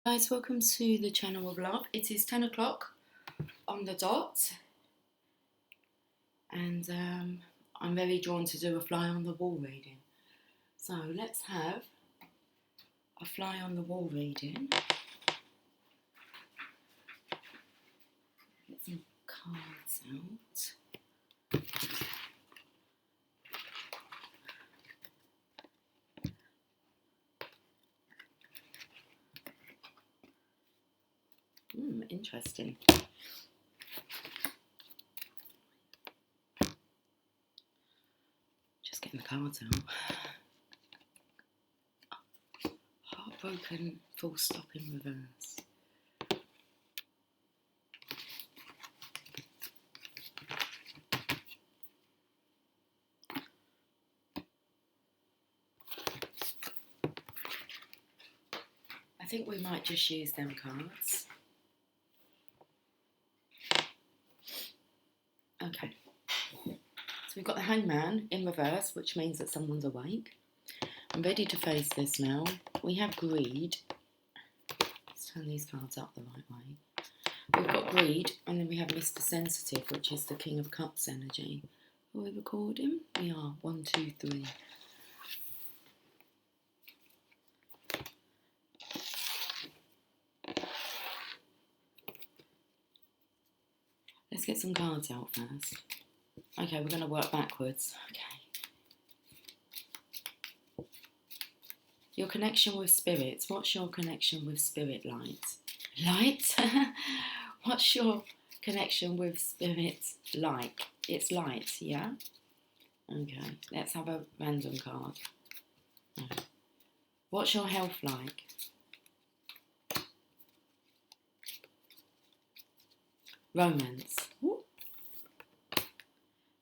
Guys, welcome to the channel of love. It is 10 o'clock on the dot, and I'm very drawn to do a fly on the wall reading. So let's have a fly on the wall reading. Get some cards out. Interesting. Just getting the cards out. Heartbroken, full stop in reverse. I think we might just use them cards. Okay. So we've got the Hangman in reverse, which means that someone's awake. I'm ready to face this now. We have Greed. Let's turn these cards up the right way. We've got Greed, and then we have Mr. Sensitive, which is the King of Cups energy. Are we recording? We are. 1, 2, 3. Let's get some cards out first. Okay, we're going to work backwards. Okay. Your connection with spirits. What's your connection with spirit light? Light? What's your connection with spirit like? It's light, yeah? Okay, let's have a random card. What's your health like? Romance. Ooh.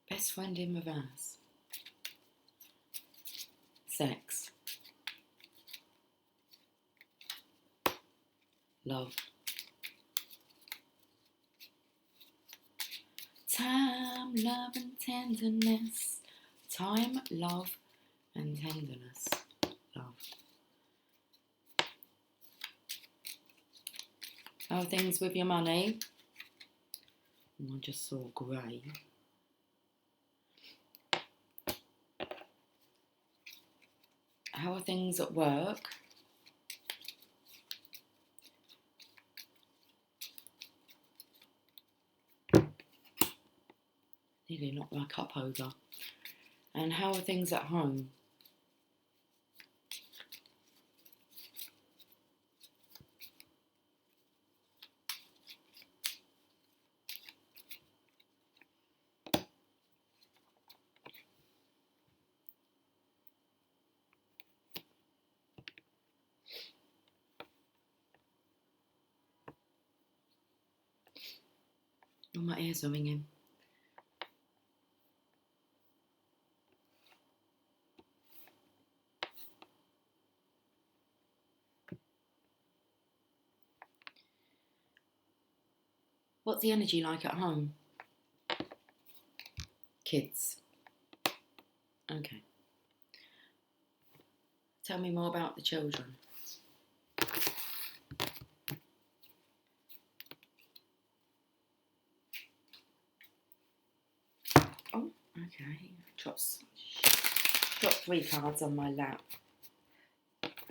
Best friend in reverse. Sex. Love. Time, love and tenderness. Time, love and tenderness. Love. How are things with your money? I just saw grey. How are things at work? Nearly knocked my cup over. And how are things at home? Oh, my ears are ringing. What's the energy like at home? Kids. Okay. Tell me more about the children. Oh, okay. Dropped 3 cards on my lap.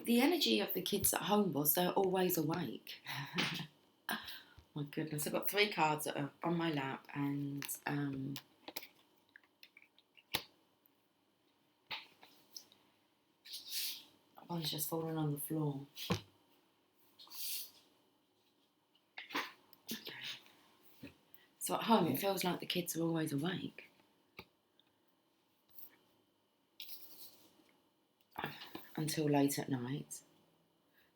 The energy of the kids at home was they're always awake. My goodness, I've got 3 cards that are on my lap, and one's just fallen on the floor. Okay. So at home, it feels like the kids are always awake. Until late at night.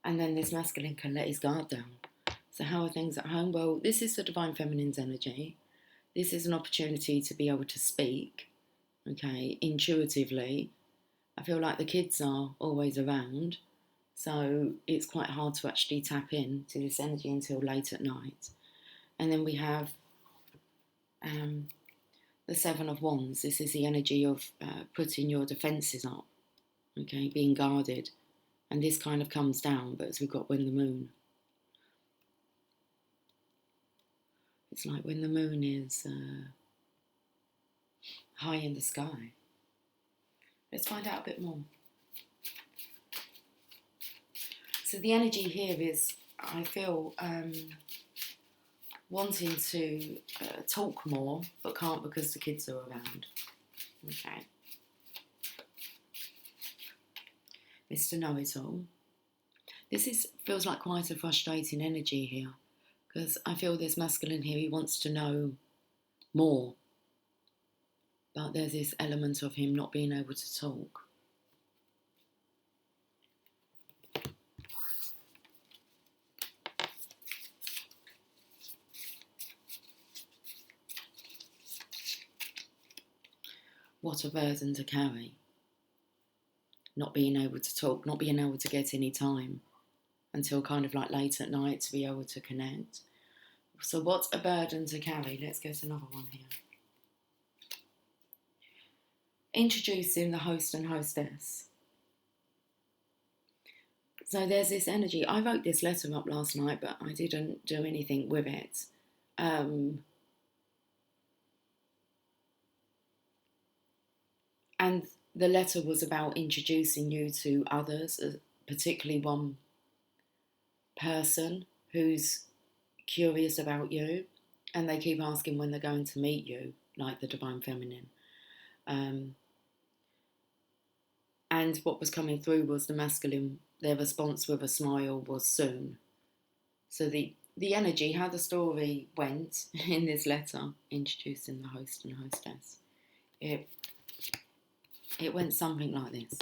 And then this masculine can let his guard down. So how are things at home? Well, this is the Divine Feminine's energy. This is an opportunity to be able to speak, okay, intuitively. I feel like the kids are always around, so it's quite hard to actually tap in to this energy until late at night. And then we have the 7 of Wands. This is the energy of putting your defences up, okay, being guarded. And this kind of comes down, but as we've got when the moon. It's like when the moon is high in the sky. Let's find out a bit more. So the energy here is, I feel, wanting to talk more, but can't because the kids are around. Okay. Mr. Know-it-all. This feels like quite a frustrating energy here, because I feel this masculine here, he wants to know more, but there's this element of him not being able to talk. What a burden to carry. Not being able to talk, not being able to get any time until kind of like late at night to be able to connect. So what a burden to carry. Let's get another one here. Introducing the host and hostess. So there's this energy. I wrote this letter up last night, but I didn't do anything with it. And the letter was about introducing you to others, particularly one person who's curious about you, and they keep asking when they're going to meet you, like the Divine Feminine. And what was coming through was the masculine, their response with a smile was soon. So the energy, how the story went in this letter, introducing the host and hostess, it went something like this.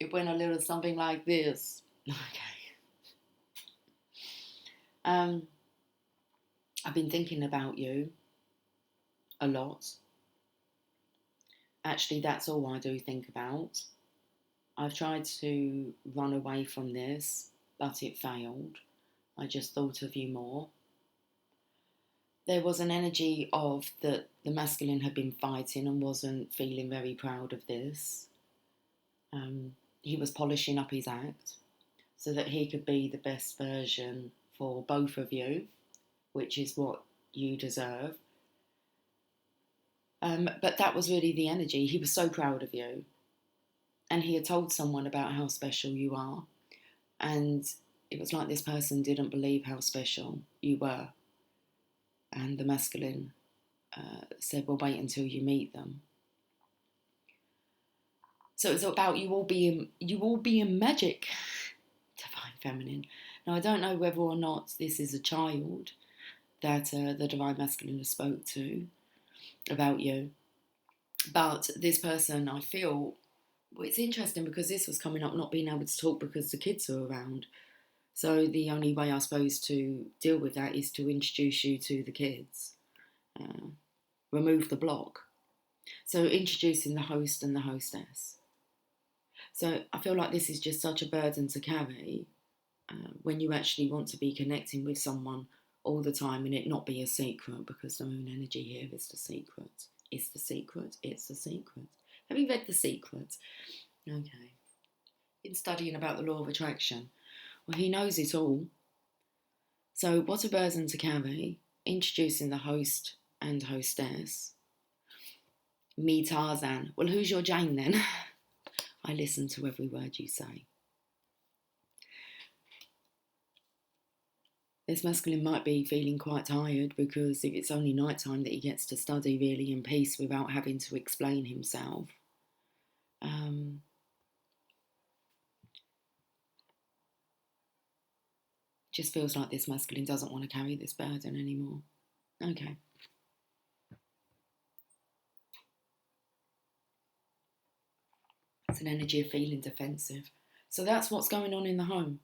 It went a little something like this. Okay. I've been thinking about you a lot. Actually, that's all I do think about. I've tried to run away from this, but it failed. I just thought of you more. There was an energy of that the masculine had been fighting and wasn't feeling very proud of this. He was polishing up his act so that he could be the best version for both of you, which is what you deserve. But that was really the energy. He was so proud of you. And he had told someone about how special you are. And it was like this person didn't believe how special you were. And the masculine said, well, wait until you meet them. So it's about you all being magic, Divine Feminine. Now, I don't know whether or not this is a child that the Divine Masculine spoke to about you. But this person, I feel, well, it's interesting because this was coming up not being able to talk because the kids are around. So the only way, I suppose, to deal with that is to introduce you to the kids. Remove the block. So introducing the host and the hostess. So I feel like this is just such a burden to carry when you actually want to be connecting with someone all the time and it not be a secret, because the moon energy here is the secret. It's the secret. It's the secret. Have you read The Secret? Okay. Been studying about the law of attraction. Well, he knows it all. So what a burden to carry. Introducing the host and hostess. Me, Tarzan. Well, who's your Jane then? I listen to every word you say. This masculine might be feeling quite tired because if it's only night time that he gets to study really in peace without having to explain himself. Just feels like this masculine doesn't want to carry this burden anymore. Okay. It's an energy of feeling defensive. So that's what's going on in the home.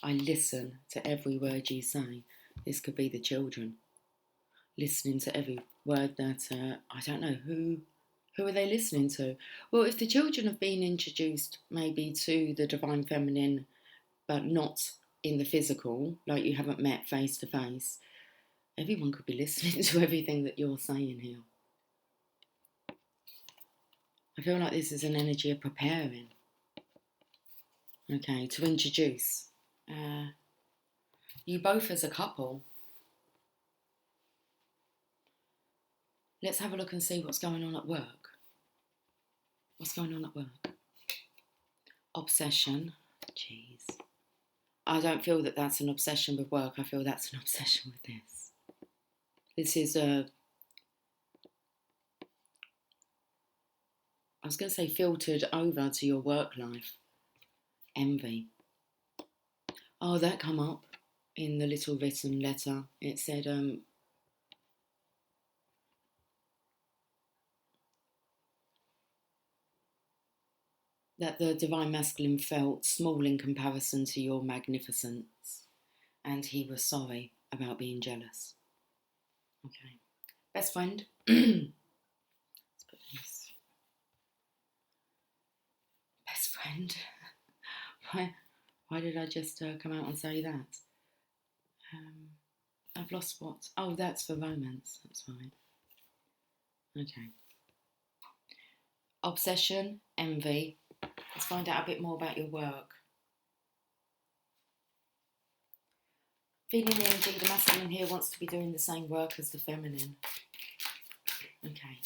I listen to every word you say. This could be the children. Listening to every word that, I don't know, who are they listening to? Well, if the children have been introduced maybe to the Divine Feminine, but not in the physical, like you haven't met face to face, everyone could be listening to everything that you're saying here. I feel like this is an energy of preparing, okay, to introduce you both as a couple. Let's have a look and see what's going on at work. What's going on at work? Obsession. Jeez. I don't feel that that's an obsession with work. I feel that's an obsession with this. This is I was going to say filtered over to your work life. Envy. Oh, that come up in the little written letter. It said, that the Divine Masculine felt small in comparison to your magnificence, and he was sorry about being jealous. Okay. Best friend. Let's put this. Best friend. Why did I just come out and say that? I've lost what? Oh, that's for romance. That's fine. Okay. Obsession, envy. Let's find out a bit more about your work. Feeling the energy, the masculine here wants to be doing the same work as the feminine. Okay.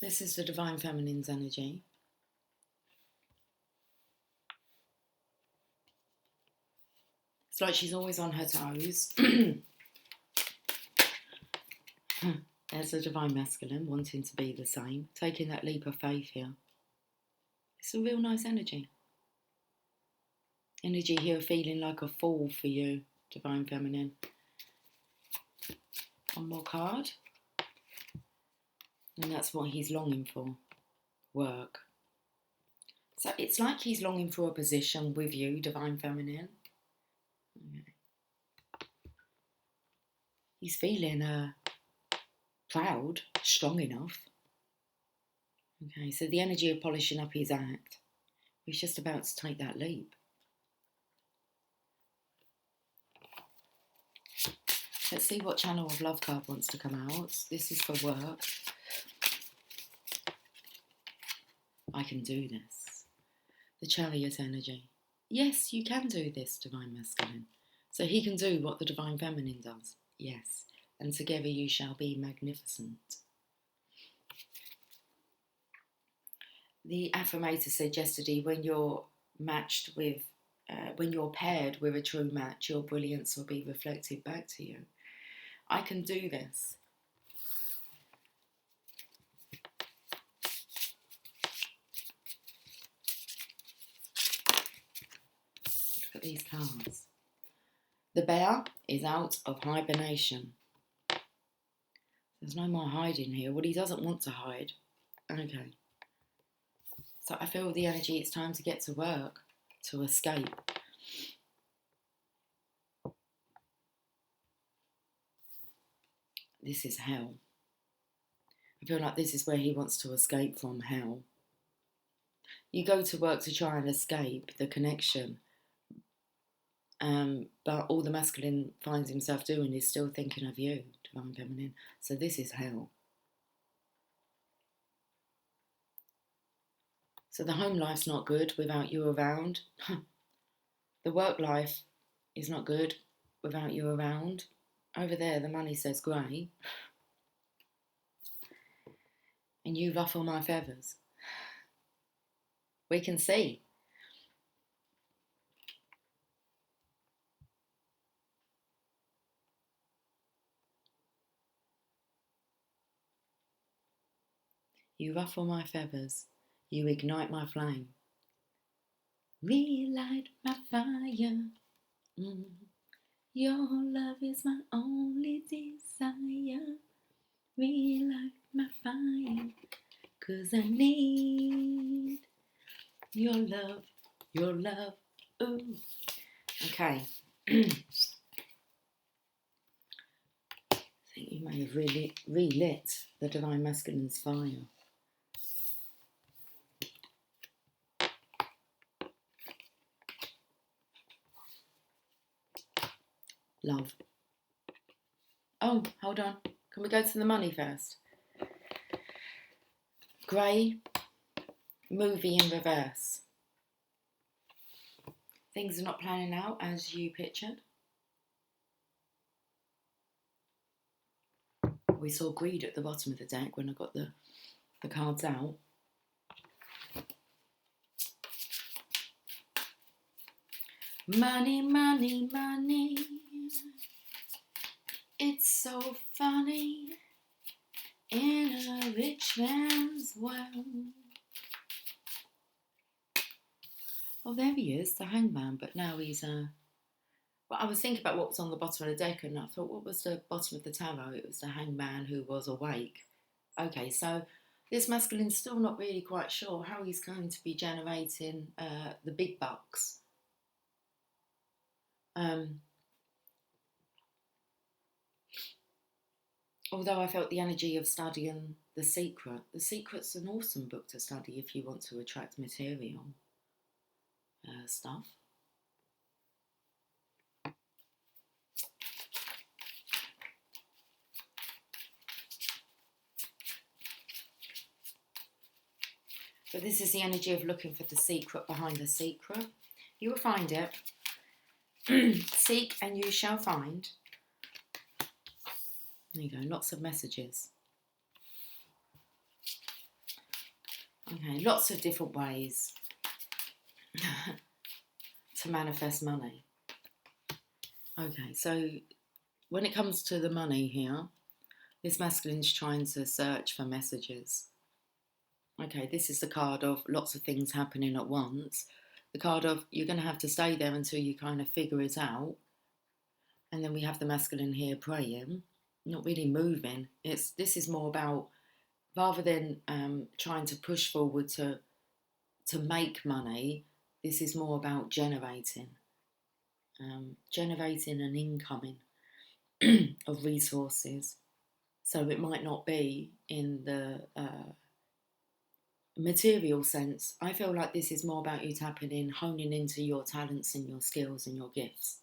This is the Divine Feminine's energy. It's like she's always on her toes. There's the Divine Masculine wanting to be the same, taking that leap of faith here. It's a real nice energy. Energy here feeling like a fall for you, Divine Feminine. One more card. And that's what he's longing for. Work. So it's like he's longing for a position with you, Divine Feminine. Okay. He's feeling proud, strong enough. Okay, so the energy of polishing up his act. He's just about to take that leap. Let's see what Channel of Love card wants to come out. This is for work. I can do this. The Chariot energy. Yes, you can do this, Divine Masculine. So he can do what the Divine Feminine does. Yes. And together you shall be magnificent. The affirmator said yesterday, when you're matched with, when you're paired with a true match, your brilliance will be reflected back to you. I can do this. Look at these cards. The bear is out of hibernation. There's no more hiding here. Well, he doesn't want to hide. Okay. So I feel the energy, it's time to get to work, to escape. This is hell. I feel like this is where he wants to escape from hell. You go to work to try and escape the connection. But all the masculine finds himself doing is still thinking of you, Divine Feminine. So this is hell. So the home life's not good without you around. The work life is not good without you around. Over there, the money says grey. And you ruffle my feathers. We can see. You ruffle my feathers. You ignite my flame. Relight my fire. Your love is my only desire. Relight my fire. 'Cause I need your love, your love. Ooh. Okay. I think you may have really relit the Divine Masculine's fire. Love. Oh, hold on. Can we go to the money first? Grey, movie in reverse. Things are not planning out as you pictured. We saw greed at the bottom of the deck when I got the cards out. Money, money, money. It's so funny in a rich man's world. Oh, there he is, the Hangman, but now he's Well, I was thinking about what was on the bottom of the deck, and I thought, what was the bottom of the tarot? It was the Hangman who was awake. Okay, so this masculine's still not really quite sure how he's going to be generating the big bucks. Although I felt the energy of studying The Secret. The Secret's an awesome book to study if you want to attract material stuff. But this is the energy of looking for the secret behind the secret. You will find it. Seek and you shall find. There you go, lots of messages. Okay, lots of different ways to manifest money. Okay, so when it comes to the money here, this masculine's trying to search for messages. Okay, this is the card of lots of things happening at once. The card of you're going to have to stay there until you kind of figure it out. And then we have the masculine here praying, not really moving. This is more about, rather than trying to push forward to make money, this is more about generating an incoming of resources. So it might not be in the material sense. I feel like this is more about you tapping in, honing into your talents and your skills and your gifts.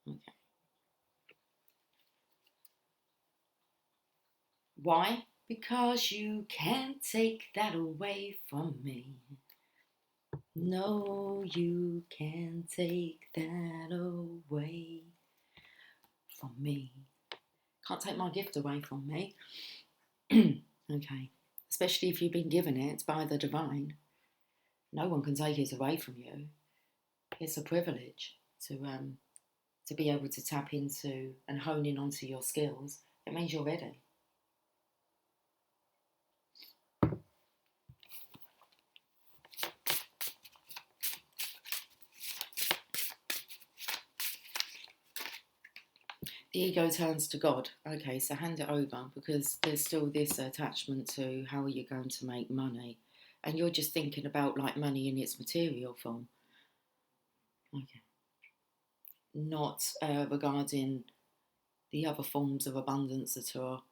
Okay. Why? Because you can't take that away from me. No, you can't take that away from me. Can't take my gift away from me. Okay. Especially if you've been given it by the divine. No one can take it away from you. It's a privilege to be able to tap into and hone in onto your skills. It means you're ready. The ego turns to God. Okay, so hand it over, because there's still this attachment to how are you going to make money. And you're just thinking about like money in its material form. Okay. Not regarding the other forms of abundance that are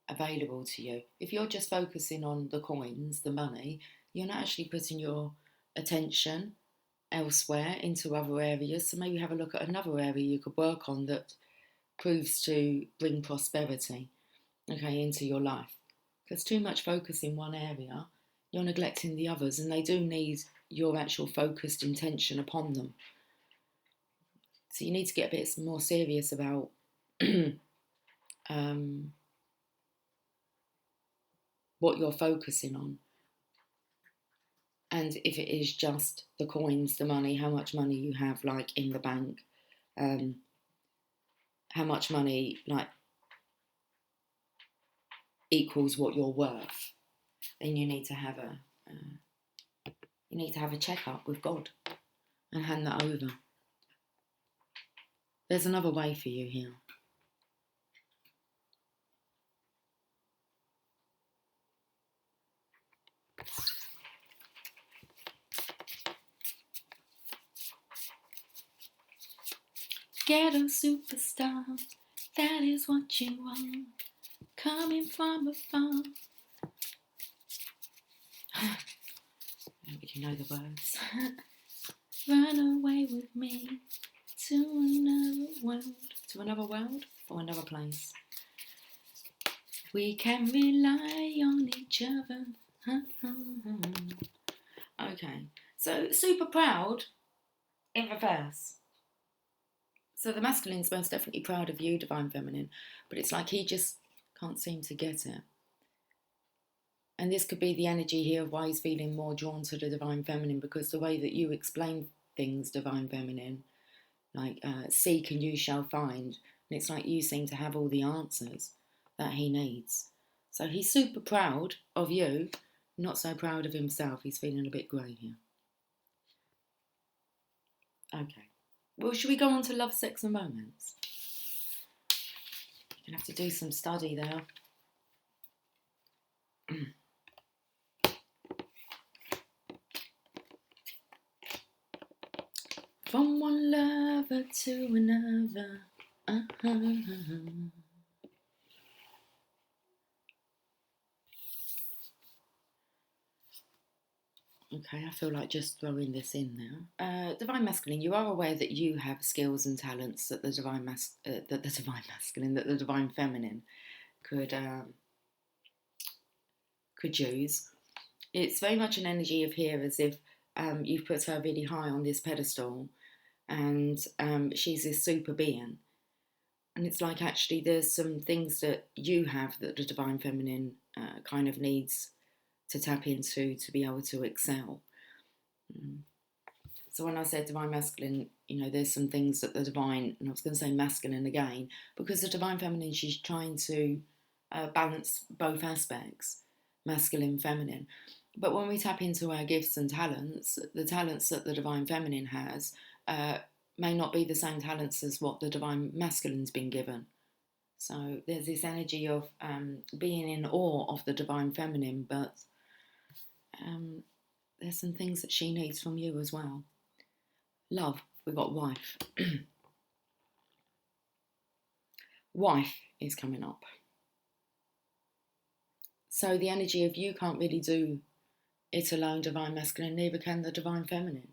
available to you. If you're just focusing on the coins, the money, you're not actually putting your attention elsewhere into other areas. So maybe have a look at another area you could work on that proves to bring prosperity, okay, into your life. Because too much focus in one area, you're neglecting the others, and they do need your actual focused intention upon them. So you need to get a bit more serious about what you're focusing on. And if it is just the coins, the money, how much money you have like in the bank, how much money like equals what you're worth, then you need to have a checkup with God and hand that over. There's another way for you here. Ghetto superstar, That is what you want, coming from afar. But you know the words. Run away with me to another world. To another world or another place? We can rely on each other. Okay, so super proud in reverse. So the masculine's most definitely proud of you, Divine Feminine, but it's like he just can't seem to get it. And this could be the energy here of why he's feeling more drawn to the Divine Feminine, because the way that you explain things, Divine Feminine, like seek and you shall find, and it's like you seem to have all the answers that he needs. So he's super proud of you, not so proud of himself. He's feeling a bit grey here. Okay. Well, should we go on to love, sex and romance? You're going to have to do some study there. From one lover to another. Okay, I feel like just throwing this in now. Divine Masculine, you are aware that you have skills and talents that the Divine Masculine, that the Divine Feminine could use. It's very much an energy of here as if you've put her really high on this pedestal, and she's this super being. And it's like actually there's some things that you have that the Divine Feminine kind of needs to tap into to be able to excel. So when I said Divine Masculine, you know, there's some things that the Divine, and I was going to say Masculine again, because the Divine Feminine, she's trying to balance both aspects, masculine, feminine. But when we tap into our gifts and talents, the talents that the Divine Feminine has may not be the same talents as what the Divine Masculine's been given. So there's this energy of being in awe of the Divine Feminine, but there's some things that she needs from you as well. Love, we've got wife. Wife is coming up. So the energy of you can't really do it alone, Divine Masculine, neither can the Divine Feminine.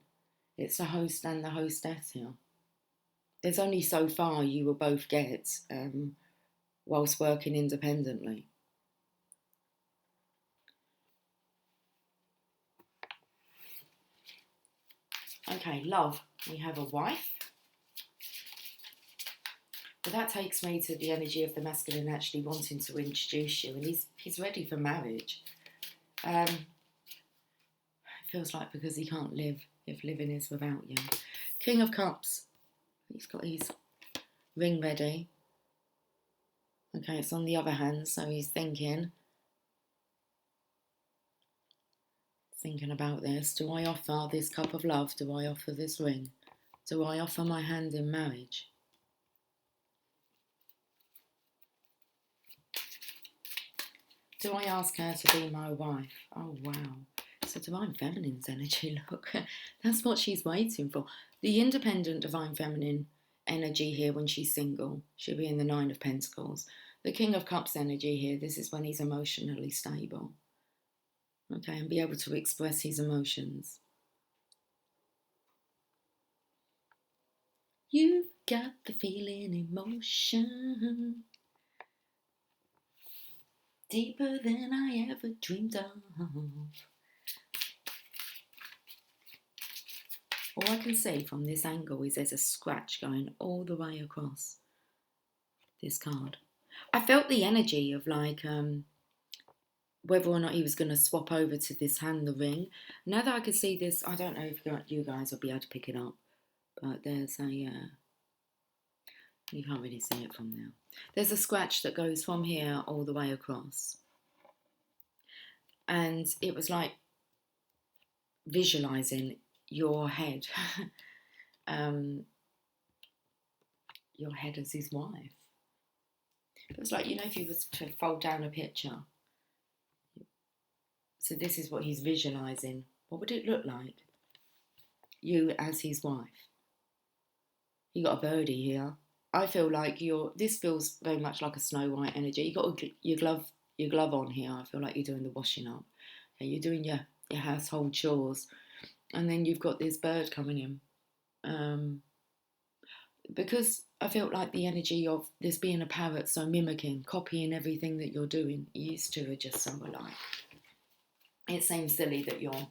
It's the host and the hostess here. There's only so far you will both get whilst working independently. Okay, love, we have a wife. But that takes me to the energy of the masculine actually wanting to introduce you, and he's ready for marriage. It feels like because he can't live if living is without you. King of Cups, he's got his ring ready. Okay, it's on the other hand, so he's thinking about this. Do I offer this cup of love? Do I offer this ring? Do I offer my hand in marriage? Do I ask her to be my wife? Oh, wow. So Divine Feminine's energy, look. That's what she's waiting for. The independent Divine Feminine energy here when she's single. She'll be in the Nine of Pentacles. The King of Cups energy here, this is when he's emotionally stable. Okay, and be able to express his emotions. You've got the feeling emotion deeper than I ever dreamed of. All I can see from this angle is there's a scratch going all the way across this card. I felt the energy of like whether or not he was going to swap over to this hand, the ring. Now that I can see this, I don't know if you guys will be able to pick it up, but there's a, you can't really see it from there. There's a scratch that goes from here all the way across. And it was like visualising your head, your head as his wife. It was like, you know, if you was to fold down a picture. So this is what he's visualising. What would it look like? You as his wife. You got a birdie here. I feel like this feels very much like a Snow White energy. You got your glove on here. I feel like you're doing the washing up. Okay, you're doing your household chores, and then you've got this bird coming in. Because I felt like the energy of this being a parrot, so mimicking, copying everything that you're doing, you two are just so alike. It seems silly that you're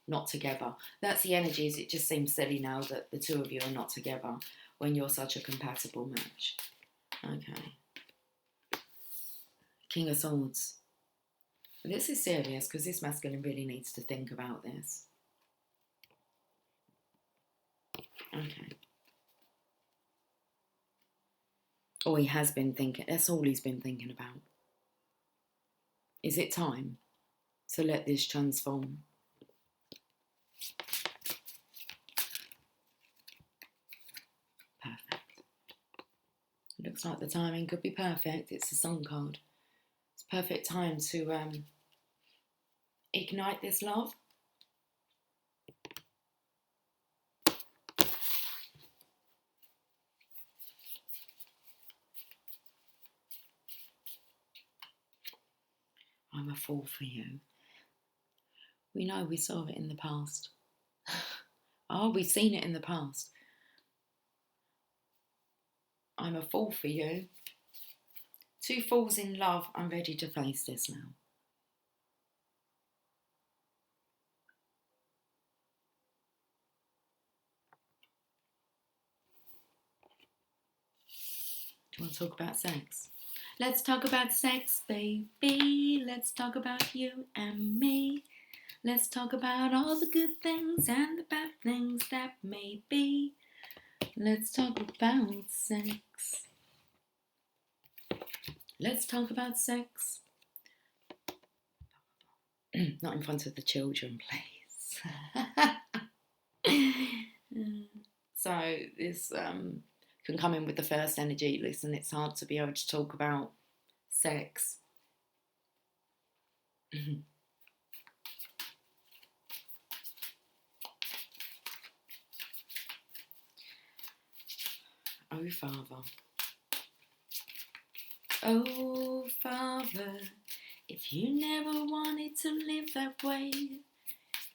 not together. That's the energies. It just seems silly now that the two of you are not together when you're such a compatible match. Okay. King of Swords. This is serious because this masculine really needs to think about this. Okay. Or he has been thinking. That's all he's been thinking about. Is it time to let this transform? Perfect. It looks like the timing could be perfect. It's the Sun card. It's perfect time to ignite this love. I'm a fool for you. We know we saw it in the past. Oh, we've seen it in the past. I'm a fool for you. Two fools in love. I'm ready to face this now. Do you want to talk about sex? Let's talk about sex, baby. Let's talk about you and me. Let's talk about all the good things and the bad things that may be. Let's talk about sex. Let's talk about sex. Not in front of the children, please. So this can come in with the first energy. Listen, it's hard to be able to talk about sex. Oh, Father. Oh, Father, if you never wanted to live that way,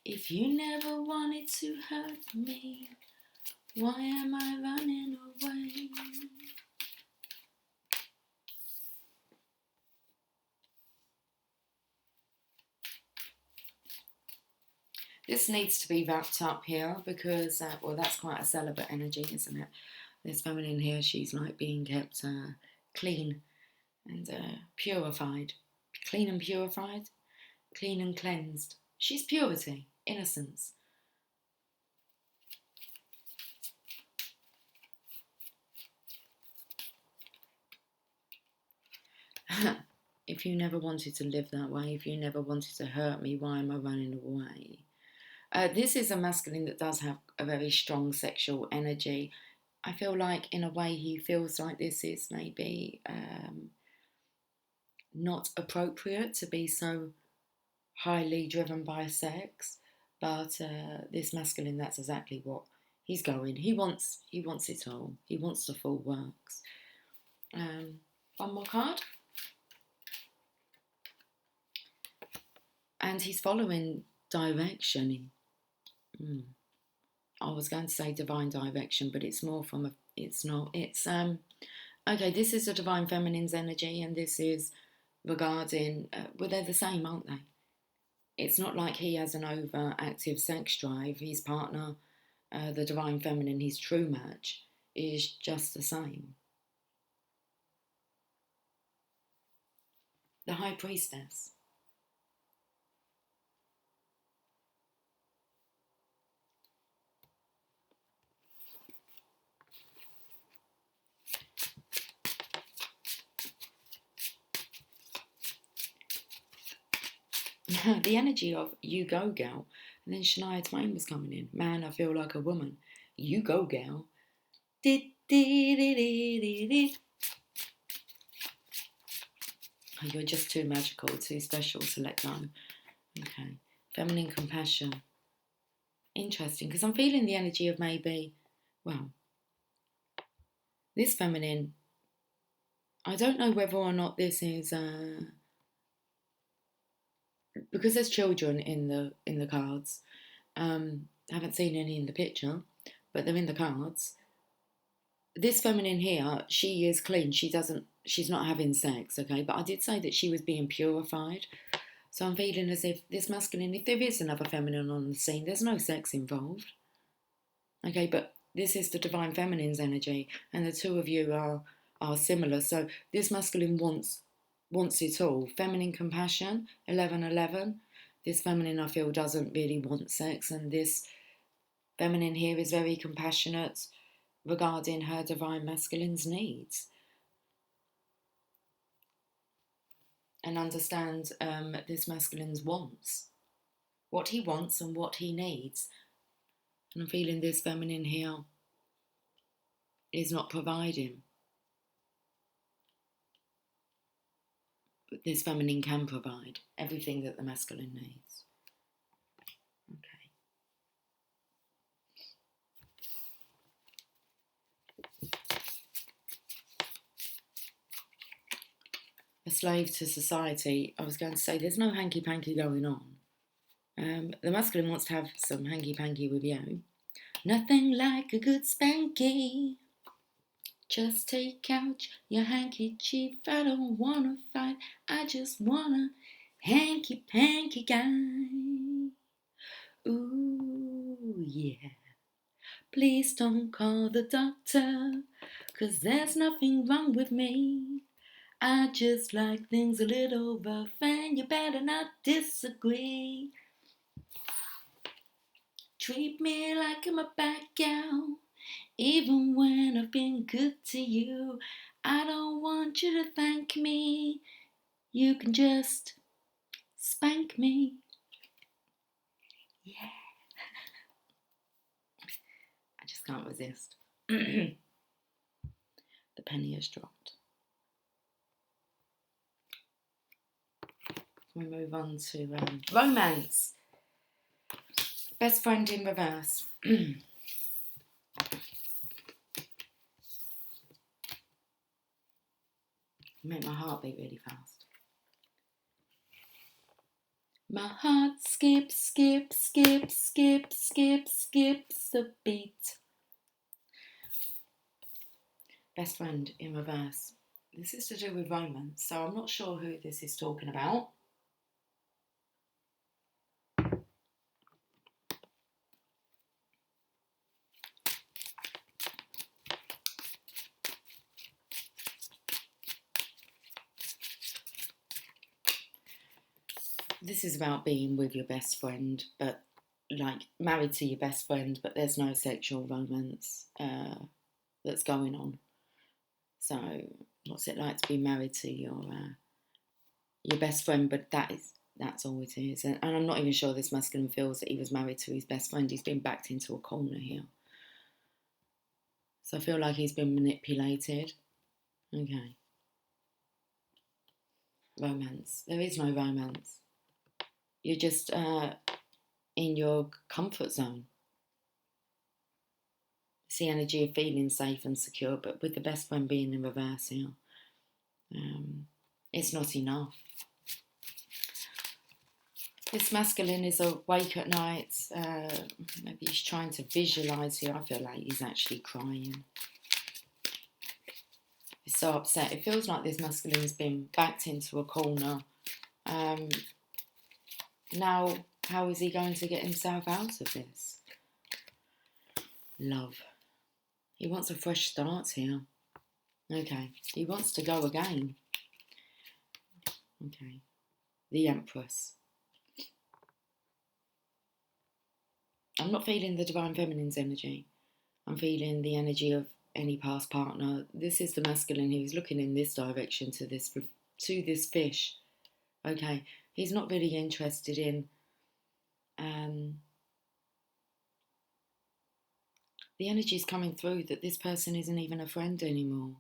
if you never wanted to hurt me, why am I running away? This needs to be wrapped up here because, well, that's quite a celibate energy, isn't it? This feminine here, she's like being kept clean and purified. Clean and purified, clean and cleansed. She's purity, innocence. If you never wanted to live that way, if you never wanted to hurt me, why am I running away? This is a masculine that does have a very strong sexual energy. I feel like in a way he feels like this is maybe not appropriate to be so highly driven by sex, but this masculine, that's exactly what he's going. He wants it all. He wants the full works. One more card. And he's following direction. I was going to say divine direction, but it's more from a, it's not, it's, okay, this is a divine feminine's energy, and this is regarding, well, they're the same, aren't they? It's not like he has an overactive sex drive. His partner, the divine feminine, his true match, is just the same. The High Priestess. The energy of you go, gal. And then Shania Twain was coming in. Man, I feel like a woman. You go, gal. Oh, you're just too magical, too special to let go. Okay. Feminine compassion. Interesting, because I'm feeling the energy of maybe, well, this feminine, I don't know whether or not this is because there's children in the cards. I haven't seen any in the picture, but they're in the cards. This feminine here, she is clean. She's not having sex, okay? But I did say that she was being purified. So I'm feeling as if this masculine, if there is another feminine on the scene, there's no sex involved. Okay, but this is the divine feminine's energy, and the two of you are similar. So this masculine wants it all. Feminine compassion, 1111. This feminine, I feel, doesn't really want sex, and this feminine here is very compassionate regarding her divine masculine's needs, and understand this masculine's wants, what he wants and what he needs. And I'm feeling this feminine here is not providing, but this feminine can provide everything that the masculine needs. Okay. A slave to society. I was going to say there's no hanky-panky going on. The masculine wants to have some hanky-panky with you. Nothing like a good spanky. Just take out your handkerchief. I don't wanna fight. I just wanna hanky-panky guy. Ooh, yeah. Please don't call the doctor, 'cause there's nothing wrong with me. I just like things a little rough, and you better not disagree. Treat me like I'm a bad gal, even when I've been good to you. I don't want you to thank me. You can just spank me. Yeah. I just can't resist. The penny has dropped. We move on to romance. Best friend in reverse. Make my heart beat really fast. My heart skips, skips, skips, skips, skips, skips a beat. Best friend in reverse. This is to do with romance, so I'm not sure who this is talking about. This is about being with your best friend, but like married to your best friend, but there's no sexual romance that's going on. So what's it like to be married to your best friend? But that's all it is. And I'm not even sure this masculine feels that he was married to his best friend. He's been backed into a corner here. So I feel like he's been manipulated. Okay. Romance. There is no romance. You're just in your comfort zone. It's the energy of feeling safe and secure, but with the best friend being in reverse here, it's not enough. This masculine is awake at night. Maybe he's trying to visualise here. I feel like he's actually crying. He's so upset. It feels like this masculine's been backed into a corner. Now, how is he going to get himself out of this? Love. He wants a fresh start here. Okay. He wants to go again. Okay. The Empress. I'm not feeling the divine feminine's energy. I'm feeling the energy of any past partner. This is the masculine who's looking in this direction to this fish. Okay. He's not really interested in the energy's coming through that this person isn't even a friend anymore.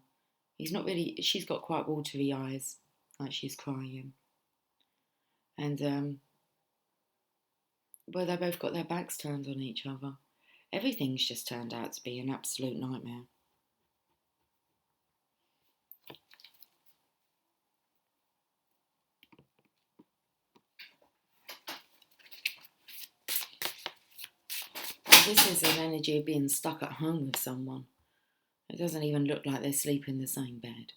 She's got quite watery eyes, like she's crying. And, well, they both got their backs turned on each other. Everything's just turned out to be an absolute nightmare. This is an energy of being stuck at home with someone. It doesn't even look like they sleep in the same bed.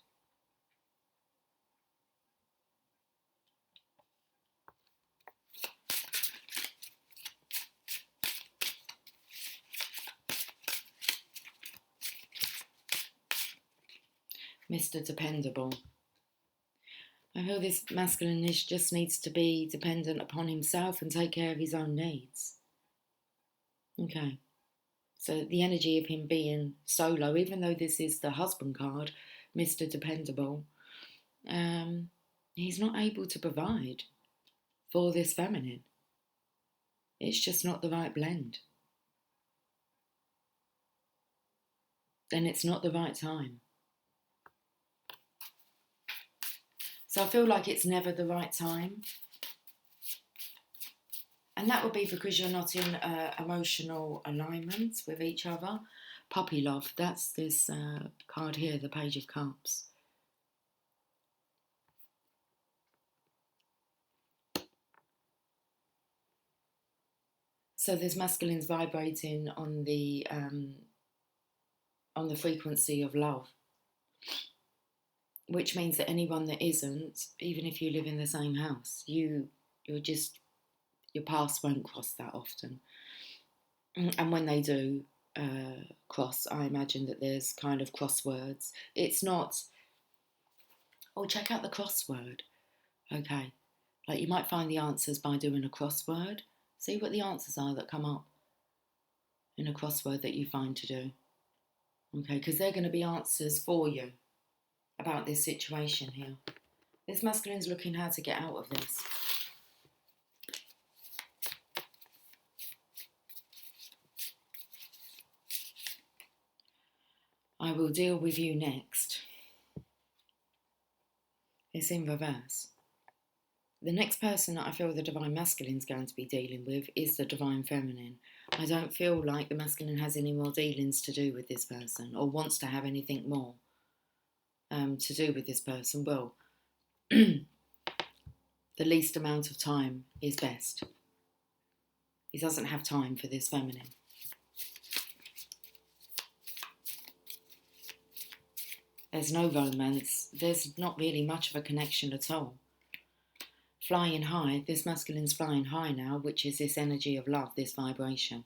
Mr. Dependable. I feel this masculine just needs to be dependent upon himself and take care of his own needs. Okay. So the energy of him being solo, even though this is the husband card, Mr. Dependable, he's not able to provide for this feminine. It's just not the right blend. Then it's not the right time. So I feel like it's never the right time. And that would be because you're not in emotional alignment with each other. Puppy love, that's this card here, the Page of Cups. So there's masculines vibrating on the frequency of love, which means that anyone that isn't, even if you live in the same house, your paths won't cross that often. And when they do cross, I imagine that there's kind of crosswords. It's not, oh, check out the crossword. Okay. Like you might find the answers by doing a crossword. See what the answers are that come up in a crossword that you find to do. Okay, because they're going to be answers for you about this situation here. This masculine's looking how to get out of this. I will deal with you next. It's in reverse. The next person that I feel the Divine Masculine is going to be dealing with is the Divine Feminine. I don't feel like the masculine has any more dealings to do with this person or wants to have anything more to do with this person. Well, the least amount of time is best. He doesn't have time for this feminine. There's no romance. There's not really much of a connection at all. Flying high, this masculine's flying high now, which is this energy of love, this vibration.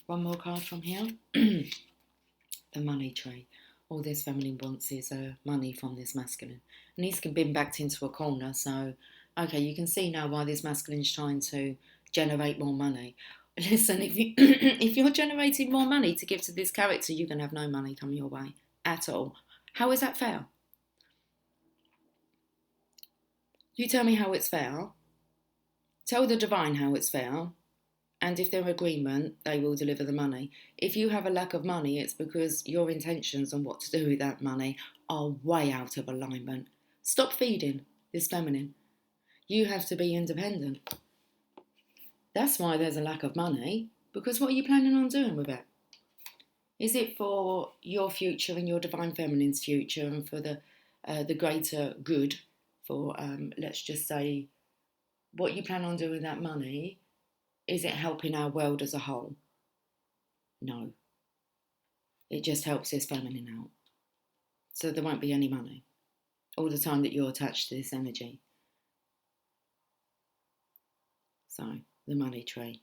One more card from here. The money tree. All this feminine wants is money from this masculine. And he's been backed into a corner, so, okay, you can see now why this masculine's trying to generate more money. Listen, if you're generating more money to give to this character, you're going to have no money coming your way at all. How is that fair? You tell me how it's fair. Tell the divine how it's fair. And if they're in agreement, they will deliver the money. If you have a lack of money, it's because your intentions on what to do with that money are way out of alignment. Stop feeding this feminine. You have to be independent. That's why there's a lack of money, because what are you planning on doing with it? Is it for your future and your Divine Feminine's future and for the greater good, for, let's just say, what you plan on doing with that money? Is it helping our world as a whole? No. It just helps this feminine out. So there won't be any money all the time that you're attached to this energy. So, the money tree.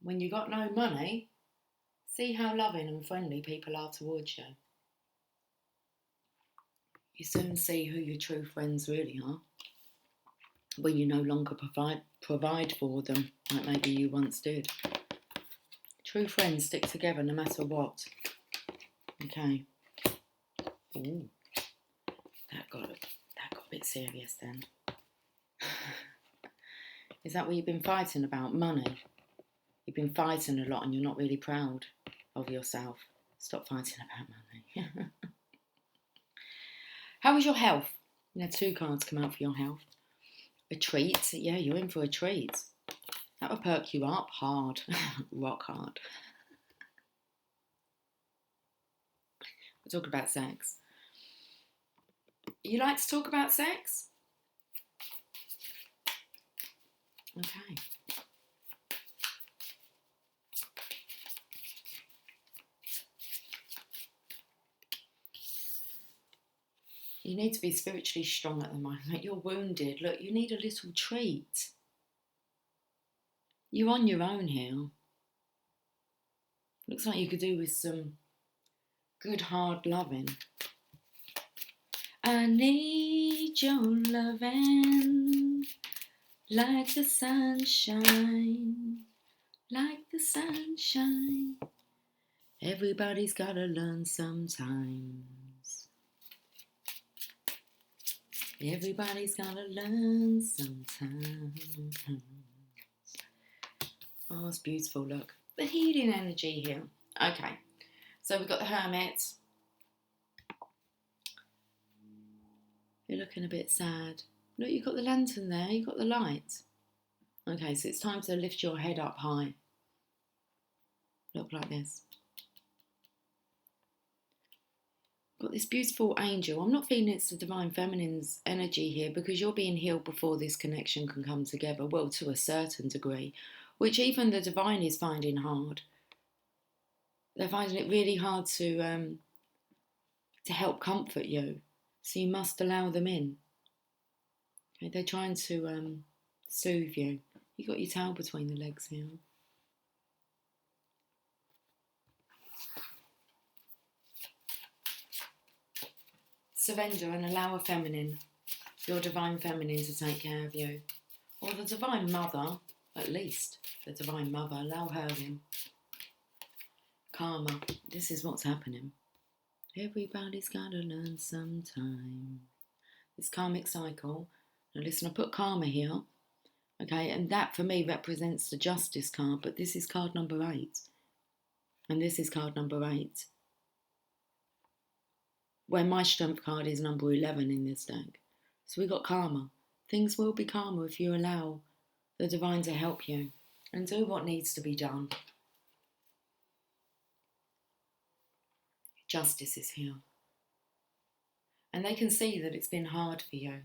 When you got no money, see how loving and friendly people are towards you. You soon see who your true friends really are when you no longer provide for them like maybe you once did. True friends stick together no matter what. Okay. Ooh, that got a bit serious then. Is that what you've been fighting about? Money? You've been fighting a lot and you're not really proud of yourself. Stop fighting about money. How is your health? You 2 cards come out for your health. A treat. Yeah, you're in for a treat. That will perk you up hard. Rock hard. We're talking about sex. You like to talk about sex? Okay. You need to be spiritually strong at the moment. You're wounded. Look, you need a little treat. You're on your own here. Looks like you could do with some good hard loving. I need your loving like the sunshine, like the sunshine. Everybody's gotta learn sometimes. Everybody's gotta learn sometimes. Oh, it's beautiful, look. The healing energy here. Okay, so we've got the Hermit. You're looking a bit sad. Look, you've got the lantern there, you've got the light. Okay, so it's time to lift your head up high. Look like this. Got this beautiful angel. I'm not feeling it's the Divine Feminine's energy here because you're being healed before this connection can come together. Well, to a certain degree, which even the Divine is finding hard. They're finding it really hard to help comfort you. So you must allow them in. Okay, they're trying to soothe you. You've got your tail between the legs here. Surrender and allow a feminine, your Divine Feminine, to take care of you. Or the Divine Mother, at least. The Divine Mother, allow her in. Karma, this is what's happening. Everybody's gotta learn sometime. This karmic cycle. Now listen, I put karma here. Okay, and that for me represents the Justice card, but this is card number 8. And this is card number 8. Where my Strength card is number 11 in this deck. So we got karma. Things will be karma if you allow the Divine to help you and do what needs to be done. Justice is here. And they can see that it's been hard for you.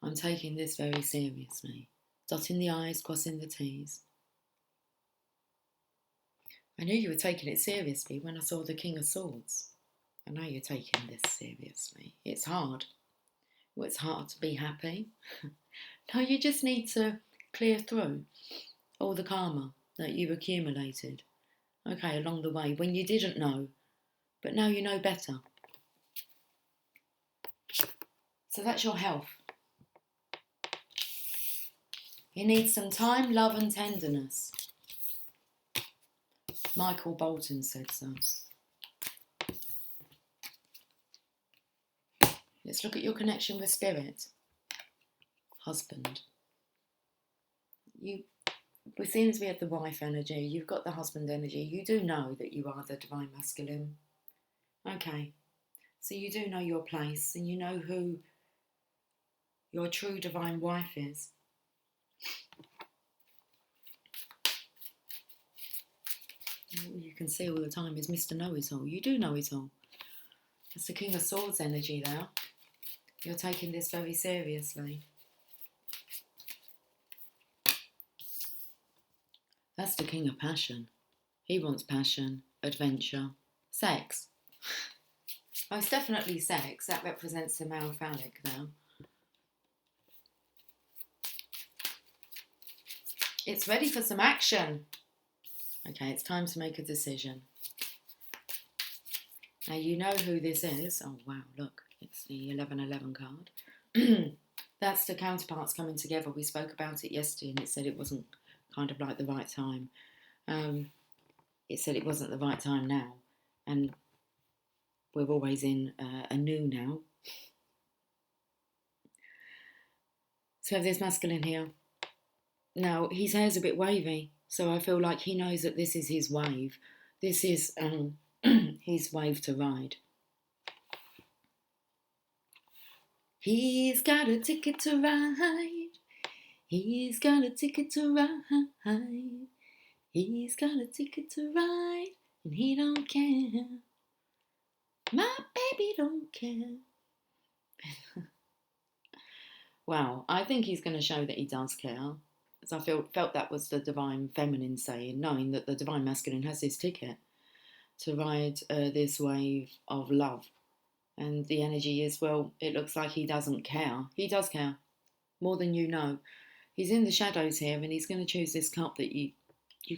I'm taking this very seriously. Dotting the I's, crossing the T's. I knew you were taking it seriously when I saw the King of Swords. I know you're taking this seriously. It's hard. Well, it's hard to be happy. No, you just need to clear through all the karma that you accumulated. Okay, along the way, when you didn't know, but now you know better. So that's your health. You need some time, love and tenderness. Michael Bolton said so. Let's look at your connection with Spirit. Husband. We seem to be at the wife energy. You've got the husband energy. You do know that you are the Divine Masculine. Okay. So you do know your place and you know who your true Divine wife is. All you can see all the time is Mr. Know-It-All. You do know it all. It's the King of Swords energy there. You're taking this very seriously. That's the King of Passion. He wants passion, adventure, sex. Oh, it's definitely sex. That represents the male phallic now. It's ready for some action. Okay, it's time to make a decision. Now you know who this is. Oh wow, look, it's the 1111 card. That's the counterparts coming together. We spoke about it yesterday and it said it wasn't kind of like the right time. It said it wasn't the right time now. And we're always in a new now. So we have this masculine here. Now, his hair's a bit wavy, so I feel like he knows that this is his wave. This is his wave to ride. He's got a ticket to ride. He's got a ticket to ride. He's got a ticket to ride, and he don't care. My baby don't care. Wow, I think he's going to show that he does care. As I felt that was the divine feminine saying, knowing that the divine masculine has this ticket to ride this wave of love. And the energy is, well, it looks like he doesn't care. He does care, more than you know. He's in the shadows here, and he's going to choose this cup that you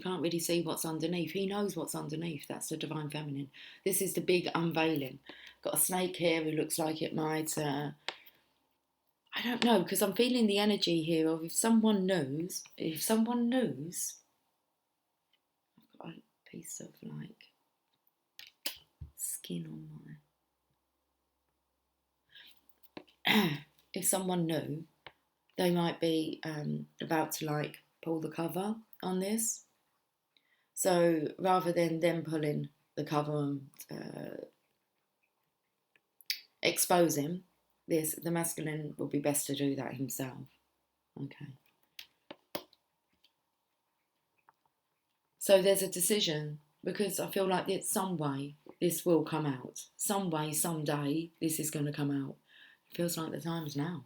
can't really see what's underneath. He knows what's underneath. That's the divine feminine. This is the big unveiling. Got a snake here who looks like it might... I don't know, because I'm feeling the energy here of if someone knows, I've got a piece of like skin on my... if someone knew, they might be about to like pull the cover on this. So rather than them pulling the cover and expose him, the masculine will be best to do that himself. Okay. So there's a decision, because I feel like it's some way this will come out. Some way, someday, this is going to come out. It feels like the time is now.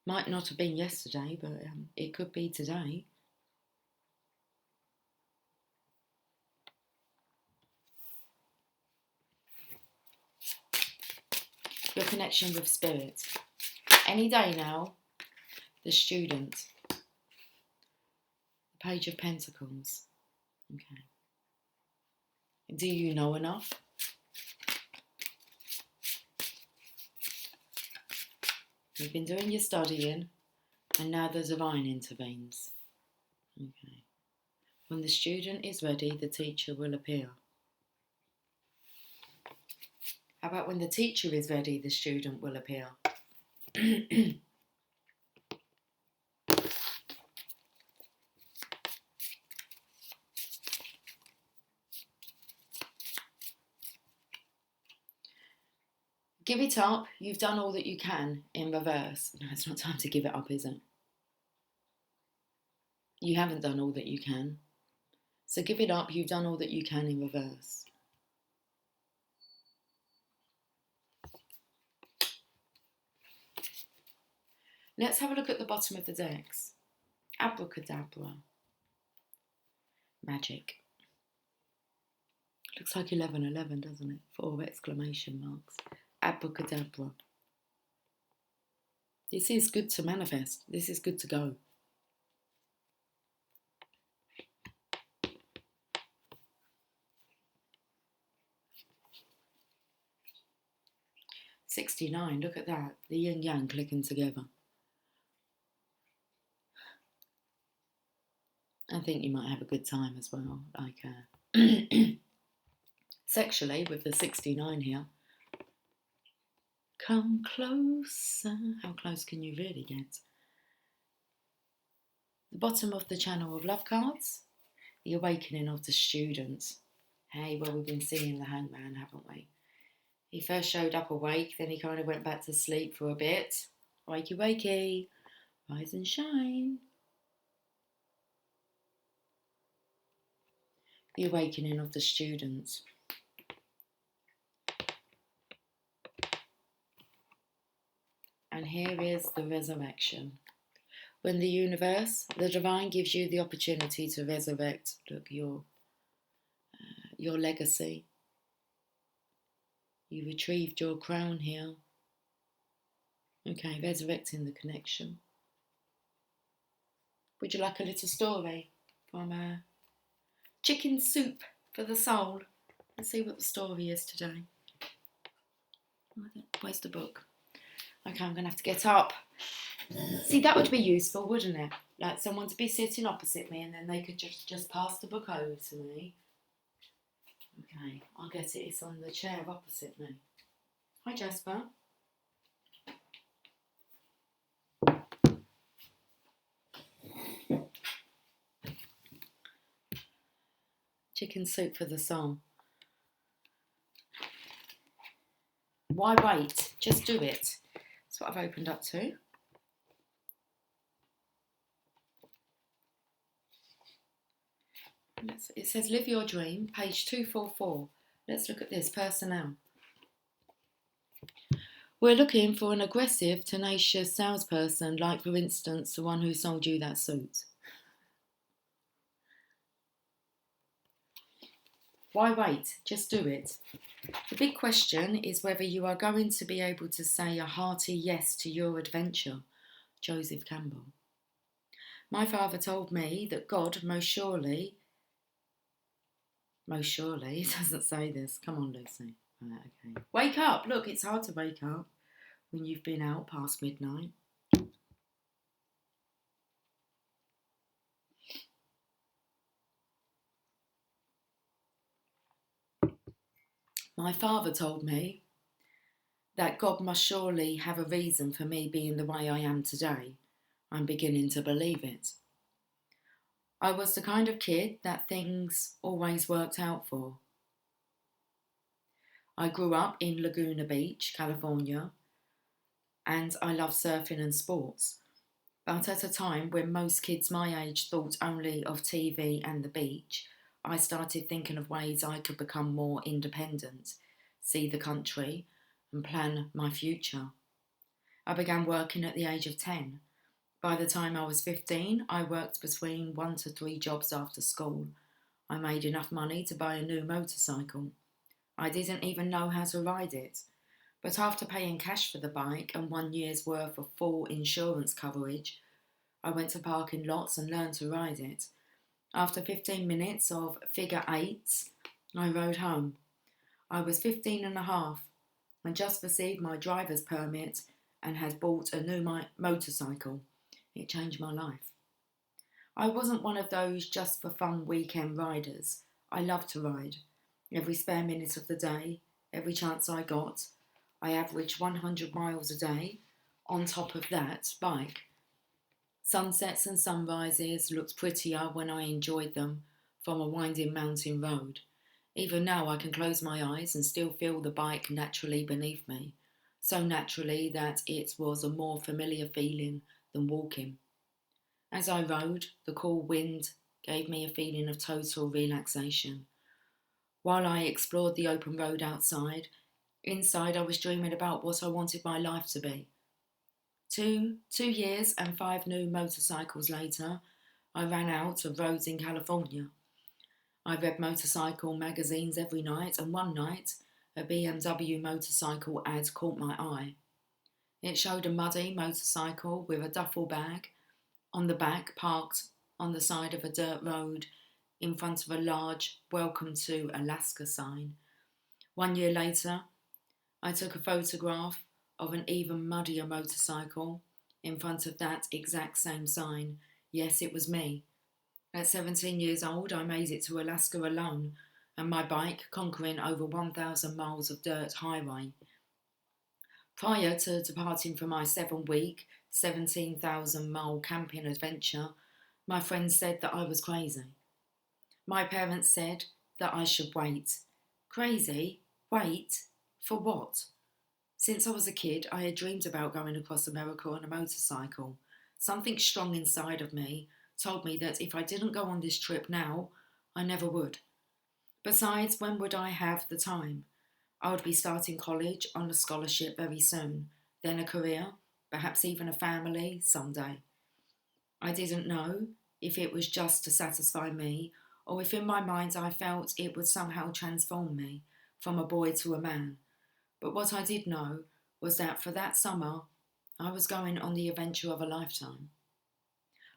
Might not have been yesterday, but it could be today. Your connection with spirit. Any day now, the student. The Page of Pentacles. Okay. Do you know enough? You've been doing your studying, and now the divine intervenes. Okay. When the student is ready, the teacher will appear. How about when the teacher is ready, the student will appear? 'Give it up. You've done all that you can in reverse. No, it's not time to give it up, is it? You haven't done all that you can. So give it up. You've done all that you can in reverse. Let's have a look at the bottom of the decks. Abracadabra. Magic. Looks like 1111, doesn't it? 4 exclamation marks. Abracadabra. This is good to manifest. This is good to go. $69, look at that. The yin yang clicking together. I think you might have a good time as well. Like sexually, with the 69 here. Come closer. How close can you really get? The bottom of the Channel of Love cards. The Awakening of the Student. Hey, well, we've been seeing the Hangman, haven't we? He first showed up awake, then he kind of went back to sleep for a bit. Wakey, wakey. Rise and shine. The Awakening of the Student. And here is the resurrection. When the universe, the divine, gives you the opportunity to resurrect, look, your legacy. You retrieved your crown here. Okay, resurrecting the connection. Would you like a little story from Chicken Soup for the Soul? Let's see what the story is today. Where's the book? Okay, I'm going to have to get up. See, that would be useful, wouldn't it? Like someone to be sitting opposite me and then they could just pass the book over to me. Okay, I'll get it. It's on the chair opposite me. Hi, Jasper. Chicken Soup for the Soul. Why wait? Just do it. That's what I've opened up to. It says live your dream, page 244. Let's look at this, personnel. We're looking for an aggressive, tenacious salesperson, like, for instance, the one who sold you that suit. Why wait? Just do it. The big question is whether you are going to be able to say a hearty yes to your adventure. Joseph Campbell. My father told me that God most surely, it doesn't say this. Come on, Lucy. Right, okay. Wake up. Look, it's hard to wake up when you've been out past midnight. My father told me that God must surely have a reason for me being the way I am today. I'm beginning to believe it. I was the kind of kid that things always worked out for. I grew up in Laguna Beach, California, and I love surfing and sports. But at a time when most kids my age thought only of TV and the beach, I started thinking of ways I could become more independent, see the country, and plan my future. I began working at the age of 10. By the time I was 15, I worked between 1 to 3 jobs after school. I made enough money to buy a new motorcycle. I didn't even know how to ride it. But after paying cash for the bike and 1 year's worth of full insurance coverage, I went to parking lots and learned to ride it. After 15 minutes of figure eights, I rode home. I was 15 and a half and just received my driver's permit and had bought a new motorcycle. It changed my life. I wasn't one of those just for fun weekend riders. I loved to ride. Every spare minute of the day, every chance I got, I averaged 100 miles a day. On top of that, bike. Sunsets and sunrises looked prettier when I enjoyed them from a winding mountain road. Even now I can close my eyes and still feel the bike naturally beneath me, so naturally that it was a more familiar feeling than walking. As I rode, the cool wind gave me a feeling of total relaxation. While I explored the open road outside, inside I was dreaming about what I wanted my life to be. Two years and 5 new motorcycles later, I ran out of roads in California. I read motorcycle magazines every night, and one night, a BMW motorcycle ad caught my eye. It showed a muddy motorcycle with a duffel bag on the back, parked on the side of a dirt road in front of a large "Welcome to Alaska" sign. 1 year later, I took a photograph of an even muddier motorcycle in front of that exact same sign. Yes, it was me. At 17 years old, I made it to Alaska alone, and my bike conquering over 1,000 miles of dirt highway. Prior to departing for my 7-week, 17,000-mile camping adventure, my friends said that I was crazy. My parents said that I should wait. Crazy? Wait? For what? Since I was a kid, I had dreamed about going across America on a motorcycle. Something strong inside of me told me that if I didn't go on this trip now, I never would. Besides, when would I have the time? I would be starting college on a scholarship very soon, then a career, perhaps even a family someday. I didn't know if it was just to satisfy me or if in my mind I felt it would somehow transform me from a boy to a man. But what I did know was that for that summer, I was going on the adventure of a lifetime.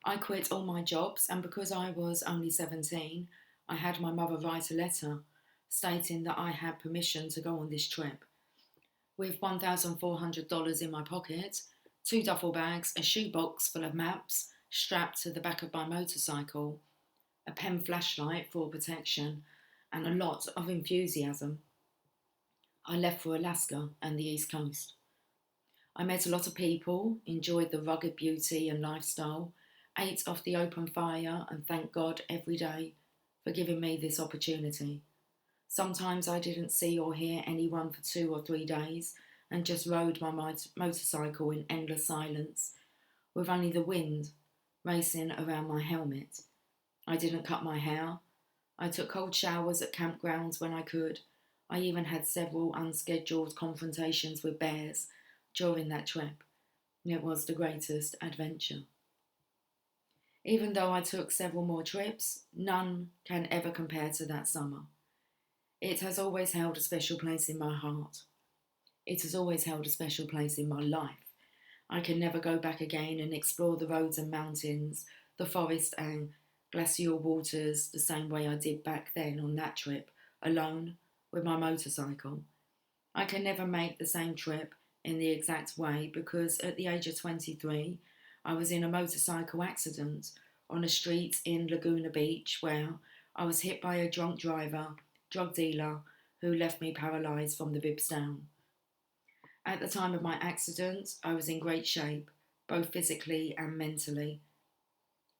I quit all my jobs, and because I was only 17, I had my mother write a letter stating that I had permission to go on this trip. With $1,400 in my pocket, 2 duffel bags, a shoebox full of maps strapped to the back of my motorcycle, a pen flashlight for protection, and a lot of enthusiasm, I left for Alaska and the East Coast. I met a lot of people, enjoyed the rugged beauty and lifestyle, ate off the open fire, and thanked God every day for giving me this opportunity. Sometimes I didn't see or hear anyone for 2 or 3 days and just rode my motorcycle in endless silence, with only the wind racing around my helmet. I didn't cut my hair. I took cold showers at campgrounds when I could. I even had several unscheduled confrontations with bears during that trip. It was the greatest adventure. Even though I took several more trips, none can ever compare to that summer. It has always held a special place in my heart. It has always held a special place in my life. I can never go back again and explore the roads and mountains, the forest and glacial waters the same way I did back then on that trip, alone, with my motorcycle. I can never make the same trip in the exact way because at the age of 23, I was in a motorcycle accident on a street in Laguna Beach where I was hit by a drunk driver, drug dealer, who left me paralysed from the ribs down. At the time of my accident, I was in great shape, both physically and mentally.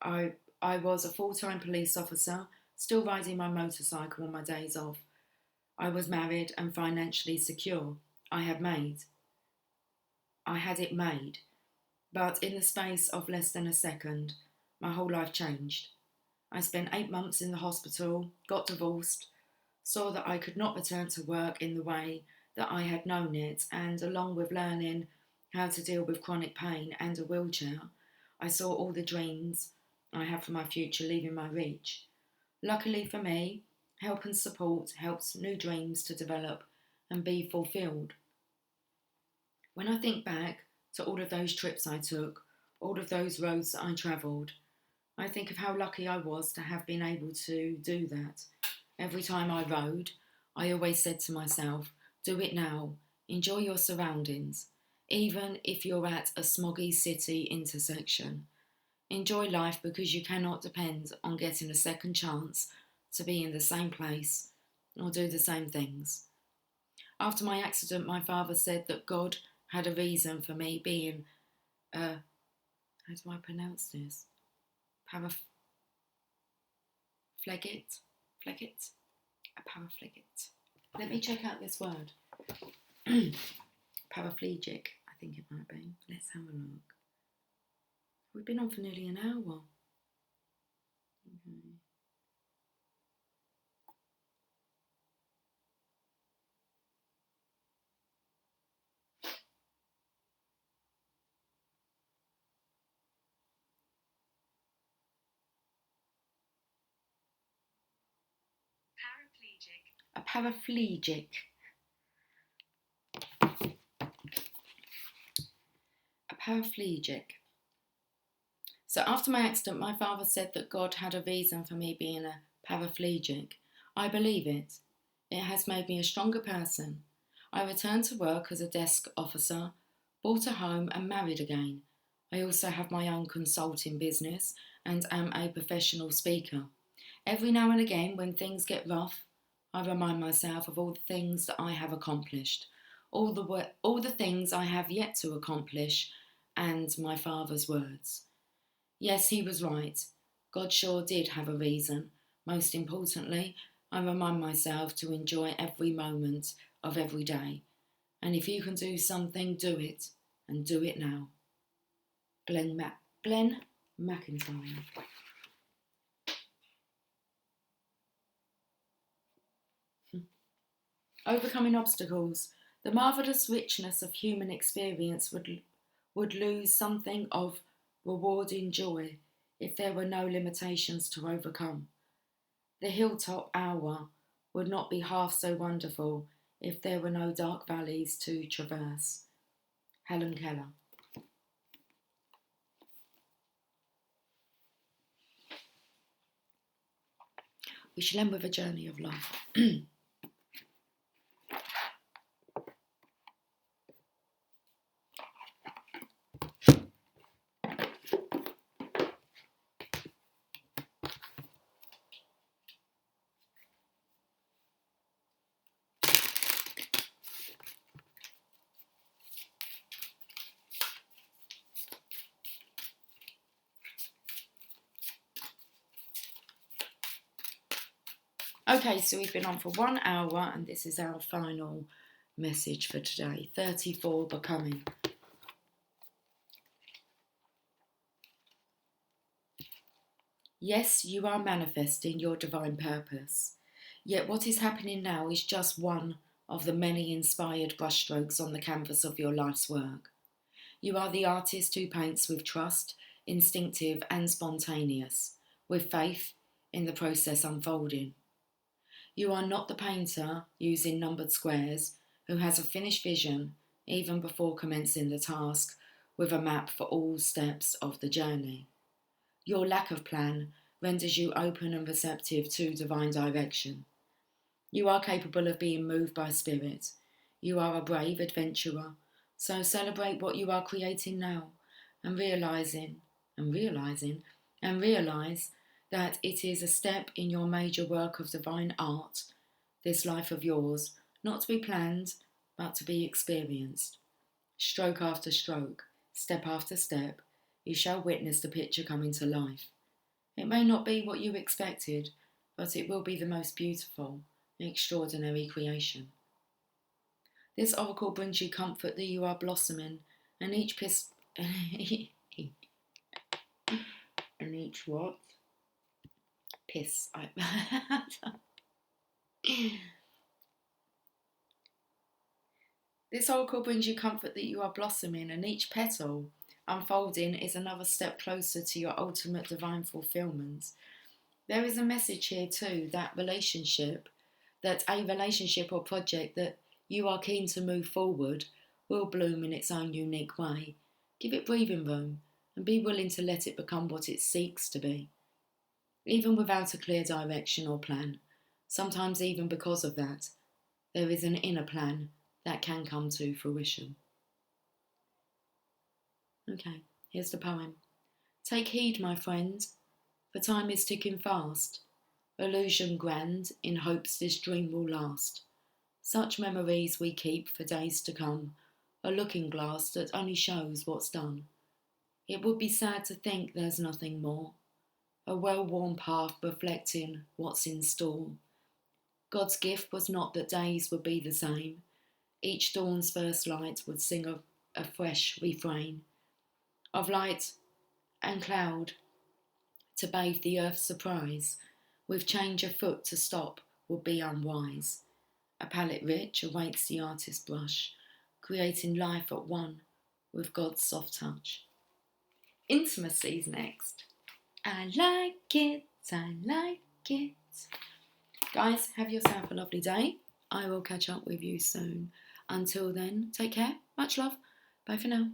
I, I was a full-time police officer, still riding my motorcycle on my days off. I was married and financially secure. I had made. I had it made. But in the space of less than a second, my whole life changed. I spent 8 months in the hospital, got divorced, saw that I could not return to work in the way that I had known it, and along with learning how to deal with chronic pain and a wheelchair, I saw all the dreams I had for my future leaving my reach. Luckily for me, help and support helps new dreams to develop and be fulfilled. When I think back to all of those trips I took, all of those roads that I travelled, I think of how lucky I was to have been able to do that. Every time I rode, I always said to myself, do it now, enjoy your surroundings, even if you're at a smoggy city intersection. Enjoy life because you cannot depend on getting a second chance to be in the same place or do the same things. After my accident, my father said that God had a reason for me being a, how do I pronounce this? Paraplegic? Flegit? A paraplegic. Let me check out this word. Paraplegic, I think it might be. Let's have a look. We've been on for nearly an hour. Okay. A paraplegic. A paraplegic. So after my accident, my father said that God had a reason for me being a paraplegic. I believe it. It has made me a stronger person. I returned to work as a desk officer, bought a home and married again. I also have my own consulting business and am a professional speaker. Every now and again, when things get rough, I remind myself of all the things that I have accomplished, all the things I have yet to accomplish, and my father's words. Yes, he was right. God sure did have a reason. Most importantly, I remind myself to enjoy every moment of every day. And if you can do something, do it. And do it now. Glenn McIntyre. Overcoming obstacles. The marvellous richness of human experience would lose something of rewarding joy if there were no limitations to overcome. The hilltop hour would not be half so wonderful if there were no dark valleys to traverse. Helen Keller. We shall end with a journey of life. Okay, so we've been on for 1 hour and this is our final message for today. 34 Becoming. Yes, you are manifesting your divine purpose. Yet what is happening now is just one of the many inspired brushstrokes on the canvas of your life's work. You are the artist who paints with trust, instinctive and spontaneous, with faith in the process unfolding. You are not the painter using numbered squares who has a finished vision even before commencing the task with a map for all steps of the journey. Your lack of plan renders you open and receptive to divine direction. You are capable of being moved by spirit. You are a brave adventurer. So celebrate what you are creating now and realizing and realize that it is a step in your major work of divine art, this life of yours, not to be planned, but to be experienced. Stroke after stroke, step after step, you shall witness the picture coming to life. It may not be what you expected, but it will be the most beautiful, extraordinary creation. This oracle brings you comfort that you are blossoming, and each and each what? Piss. This oracle brings you comfort that you are blossoming, and each petal unfolding is another step closer to your ultimate divine fulfillment. There is a message here too that a relationship or project that you are keen to move forward will bloom in its own unique way. Give it breathing room and be willing to let it become what it seeks to be. Even without a clear direction or plan, sometimes even because of that, there is an inner plan that can come to fruition. Okay, here's the poem. Take heed, my friend, for time is ticking fast. Illusion grand, in hopes this dream will last. Such memories we keep for days to come, a looking glass that only shows what's done. It would be sad to think there's nothing more, a well-worn path reflecting what's in store. God's gift was not that days would be the same. Each dawn's first light would sing a fresh refrain of light and cloud to bathe the earth's surprise. With change afoot to stop would be unwise. A palette rich awaits the artist's brush, creating life at one with God's soft touch. Intimacy's next. I like it, I like it. Guys, have yourself a lovely day. I will catch up with you soon. Until then, take care. Much love. Bye for now.